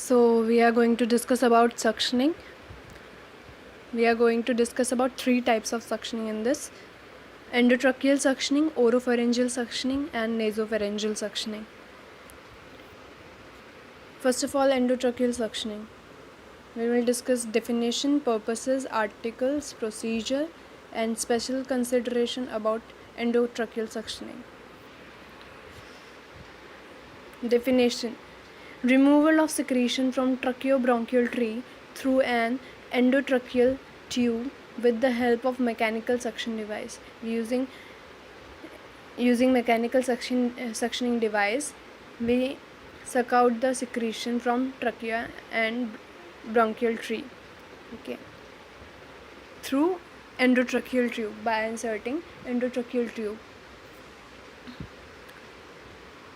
So we are going to discuss about suctioning. We are going to discuss about three types of suctioning in this: endotracheal suctioning, oropharyngeal suctioning, and nasopharyngeal suctioning. First of all, endotracheal suctioning. We will discuss definition, purposes, articles, procedure, and special consideration about endotracheal suctioning. Definition: removal of secretion from tracheobronchial tree through an endotracheal tube with the help of mechanical suction device. Using mechanical suctioning device, we suck out the secretion from trachea and bronchial tree. Okay. Through endotracheal tube, by inserting endotracheal tube.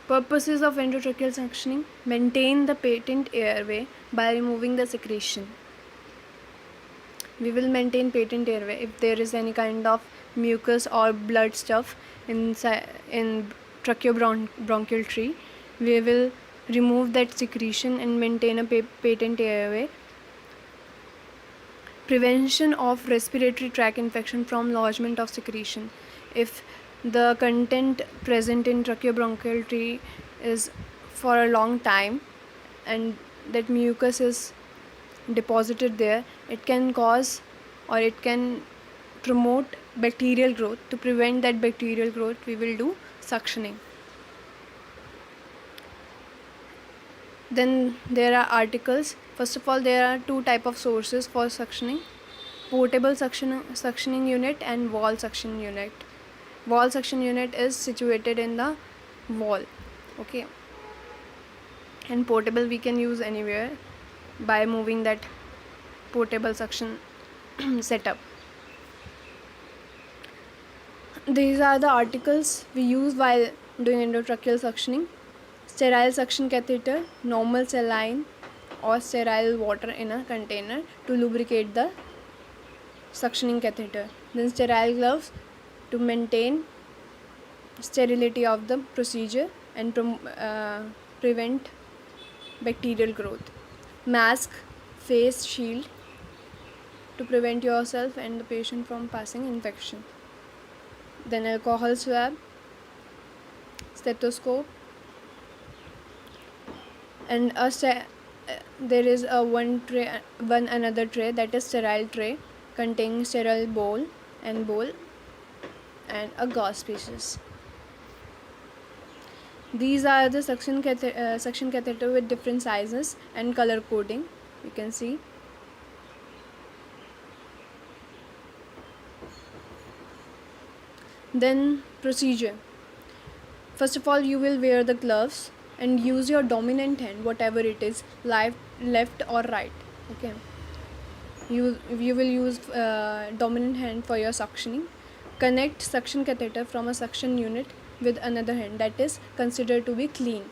Purposes of endotracheal suctioning: maintain the patent airway by removing the secretion. We will maintain patent airway if there is any kind of mucus or blood stuff in tracheobronchial tree. We will remove that secretion and maintain a patent airway. Prevention of respiratory tract infection from lodgement of secretion. If the content present in tracheobronchial tree is for a long time and that mucus is deposited there, it can cause or it can promote bacterial growth. To prevent that bacterial growth, we will do suctioning. Then there are articles. First of all, there are two type of sources for suctioning: portable suctioning unit and wall suction unit. Wall suction unit is situated in the wall. Okay. And portable we can use anywhere by moving that portable suction setup. These are the articles we use while doing endotracheal suctioning: sterile suction catheter, normal saline or sterile water in a container to lubricate the suctioning catheter. Then sterile gloves to maintain sterility of the procedure and prevent bacterial growth. Mask, face shield to prevent yourself and the patient from passing infection. Then alcohol swab, stethoscope, and there is a one another tray, that is sterile tray, containing sterile bowl and a gauze pieces. These are the suction catheter with different sizes and color coding. You can see. Then procedure. First of all, you will wear the gloves and use your dominant hand, whatever it is, left or right. Okay. You will use dominant hand for your suctioning. Connect suction catheter from a suction unit with another hand, that is considered to be clean.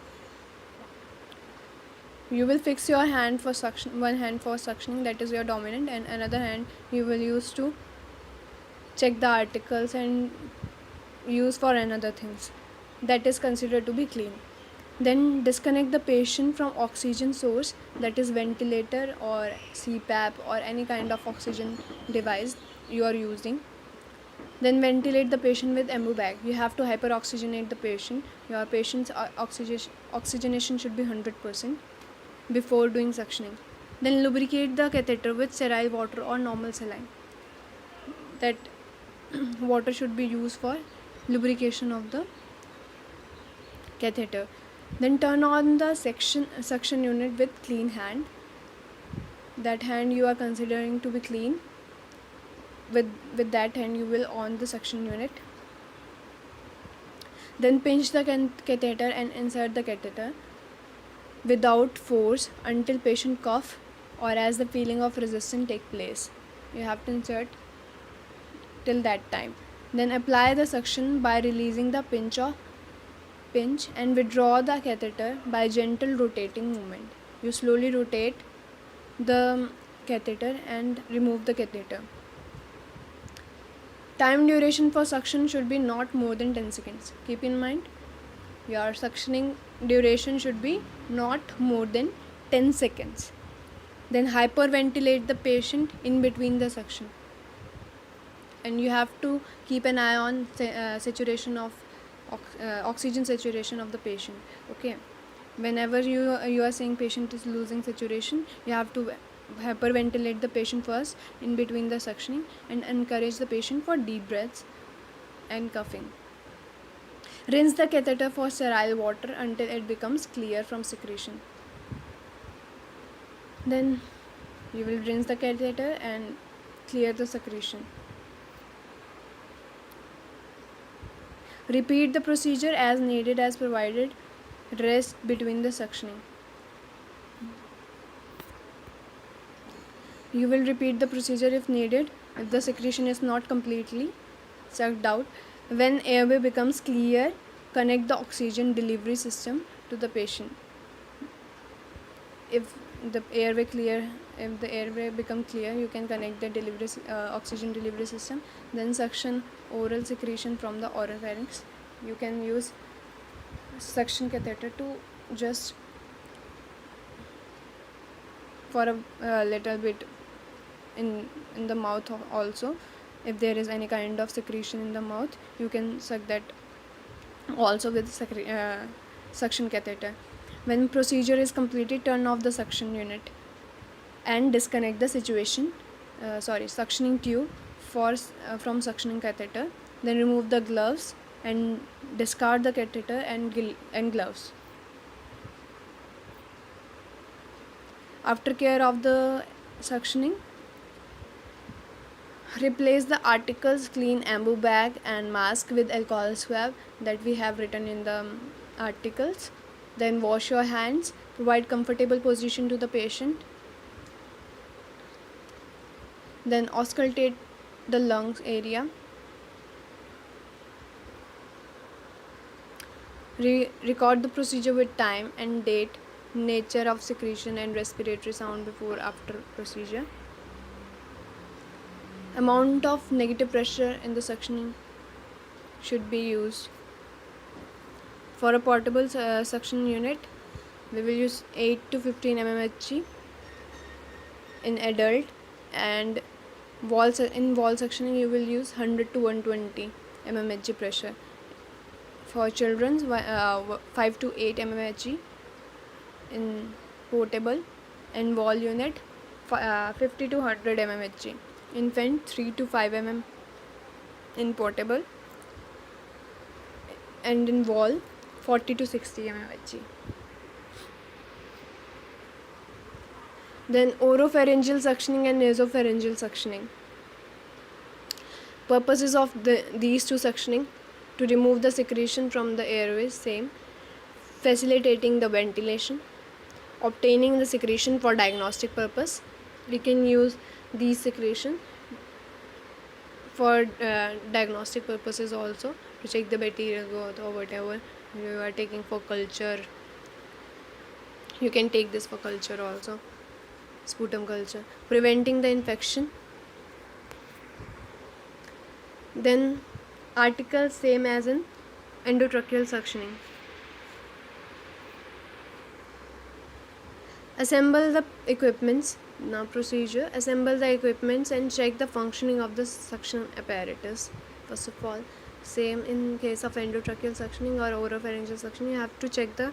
You will fix your hand for suction, one hand for suctioning, that is your dominant, and another hand you will use to check the articles and use for another things, that is considered to be clean. Then disconnect the patient from oxygen source, that is ventilator or CPAP or any kind of oxygen device you are using. Then ventilate the patient with EMBU bag. You have to hyperoxygenate the patient. Your patient's oxygenation should be 100% before doing suctioning. Then lubricate the catheter with sterile water or normal saline. That water should be used for lubrication of the catheter. Then turn on the suction unit with clean hand. That hand you are considering to be clean. With that hand you will on the suction unit. Then pinch the catheter and insert the catheter without force until patient cough or as the feeling of resistance take place. You have to insert till that time. Then apply the suction by releasing the pinch and withdraw the catheter by gentle rotating movement. You slowly rotate the catheter and remove the catheter. Time duration for suction should be not more than 10 seconds. Keep in mind, your suctioning duration should be not more than 10 seconds. Then hyperventilate the patient in between the suction. And you have to keep an eye on saturation of oxygen saturation of the patient. Okay, whenever you are saying patient is losing saturation, you have to hyperventilate the patient first in between the suctioning, and encourage the patient for deep breaths and coughing. Rinse the catheter for sterile water until it becomes clear from secretion. Then you will rinse the catheter and clear the secretion. Repeat the procedure as needed as provided. Rest between the suctioning. You will repeat the procedure if needed, if the secretion is not completely sucked out. When airway becomes clear, connect the oxygen delivery system to the patient. If the airway become clear, you can connect the oxygen delivery system. Then suction oral secretion from the oropharynx. You can use suction catheter to just for a little bit in the mouth also. If there is any kind of secretion in the mouth, you can suck that also with suction catheter. When procedure is completed, turn off the suction unit and disconnect the suctioning tube from suctioning catheter. Then remove the gloves and discard the catheter and gloves. After care of the suctioning, replace the articles, clean ambu bag and mask with alcohol swab that we have written in the articles. Then wash your hands. Provide comfortable position to the patient. Then auscultate the lungs area. Record the procedure with time and date, nature of secretion and respiratory sound before after procedure. Amount of negative pressure in the suctioning should be used. For a portable suction unit, we will use 8 to 15 mmHg in adult, and in wall suctioning you will use 100 to 120 mmHg pressure. For children, 5 to 8 mmHg in portable, and wall unit 50 to 100 mmHg. Infant 3 to 5 mm in portable, and in wall 40 to 60 mmHg. Then oropharyngeal suctioning and nasopharyngeal suctioning. Purposes of these two suctioning: to remove the secretion from the airways, same, facilitating the ventilation, obtaining the secretion for diagnostic purpose. We can use these secretion for diagnostic purposes also, to check the bacterial growth or whatever you are taking for culture. You can take this for culture also, sputum culture. Preventing the infection. Then articles same as in endotracheal suctioning. Assemble the equipments. Now procedure: assemble the equipments and check the functioning of the suction apparatus. First of all, same in case of endotracheal suctioning or oropharyngeal suctioning, you have to check the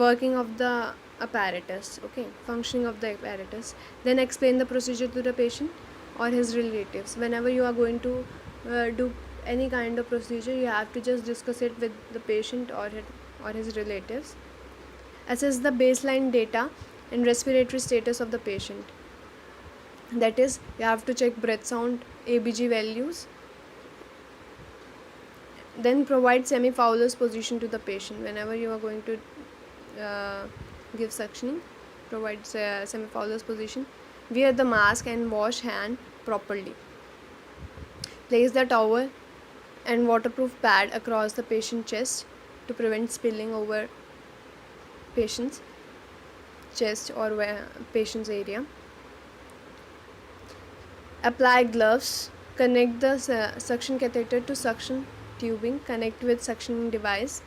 working of the apparatus, okay, functioning of the apparatus. Then explain the procedure to the patient or his relatives. Whenever you are going to do any kind of procedure, you have to just discuss it with the patient or his relatives. Assess the baseline data and respiratory status of the patient. That is, you have to check breath sound, ABG values. Then provide semi-Fowler's position to the patient. Whenever you are going to give suctioning, provide semi-Fowler's position. Wear the mask and wash hand properly. Place the towel and waterproof pad across the patient's chest to prevent spilling over patient's chest or patient's area. Apply gloves. Connect the suction catheter to suction tubing. Connect with suctioning device.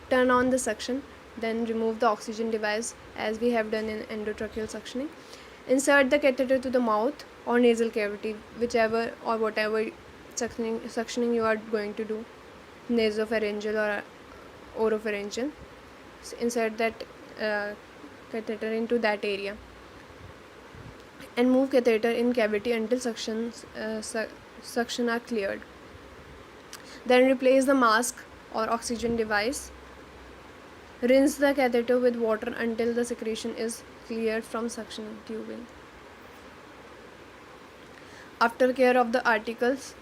Turn on the suction. Then remove the oxygen device as we have done in endotracheal suctioning. Insert the catheter to the mouth or nasal cavity, whichever or whatever suctioning you are going to do, nasopharyngeal or oropharyngeal. So insert that catheter into that area and move catheter in cavity until suction are cleared. Then replace the mask or oxygen device. Rinse the catheter with water until the secretion is cleared from suction tubing. Aftercare of the articles.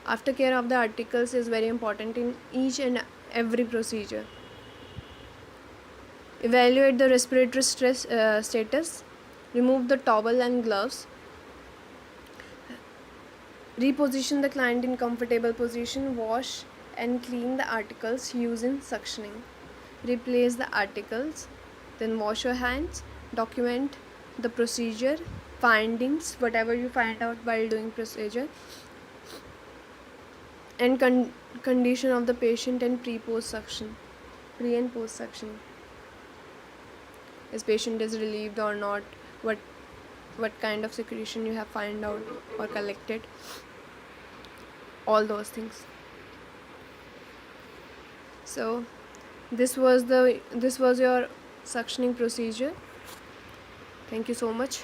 Aftercare of the articles is very important in each and every procedure. Evaluate the respiratory stress status. Remove the towel and gloves. Reposition the client in comfortable position. Wash and clean the articles using suctioning. Replace the articles. Then wash your hands. Document the procedure, findings, whatever you find out while doing procedure, and condition of the patient and pre and post suction. Is patient is relieved or not? What kind of secretion you have found out or collected? All those things. So this was your suctioning procedure. Thank you so much.